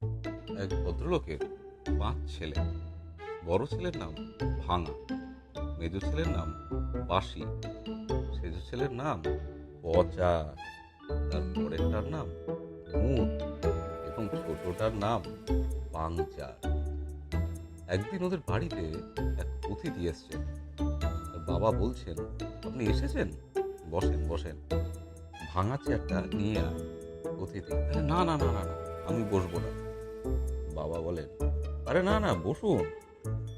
এক ভদ্রলোকের ৫ ছেলে। বড় ছেলের নাম ভাঙা, মেজো ছেলের নাম বাঁশি, সেজো ছেলের নাম পচা, তার পরেরটার নাম মুট এবং ছোটটার নাম পাংচার। একদিন ওদের বাড়িতে এক অতিথি এসছেন। তার বাবা বলছেন, আপনি এসেছেন, বসেন বসেন, ভাঙা চেয়ারটা নিয়ে আয়। অতিথি, আরে না না না না না, আমি বসবো না। বাবা বলেন, আরে না না, বসুন,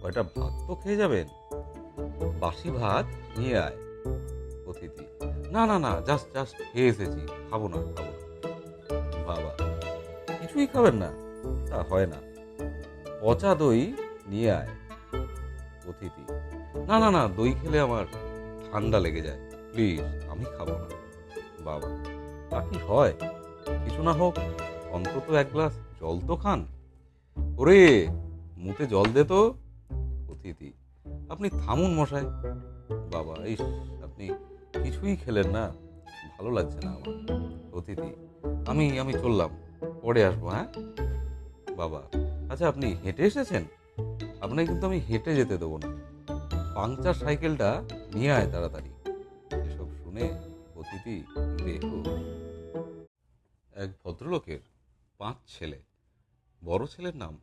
কয়টা ভাত তো খেয়ে যাবেন, বাসি ভাত নিয়ে আয়। অতিথি, না না না, জাস্ট জাস্ট খেয়ে এসেছি, খাবো না খাবো না। বাবা, কিছুই খাবেন না? তা হয় না, পচা দই নিয়ে আয়। অতিথি, না না না, দই খেলে আমার ঠান্ডা লেগে যায়, প্লিজ আমি খাবো না। বাবা, তা কি হয়, কিছু না হোক অন্তত এক গ্লাস জল তো খান। ওরে, মুতে জল দে তো। অতিথি, আপনি থামুন মশাই। বাবা, ইস, আপনি কিছুই খেলেন না, ভালো লাগছে না আমার। অতিথি, আমি আমি চললাম, পরে আসবো, হ্যাঁ। বাবা, আচ্ছা আপনি হেঁটে এসেছেন? আপনাকে কিন্তু আমি হেঁটে যেতে দেবো না, পাংচার সাইকেলটা নিয়ে আয় তাড়াতাড়ি। এসব শুনে অতিথি বেহুশ। এক ভদ্রলোকের ৫ ছেলে। বড় ছেলের নাম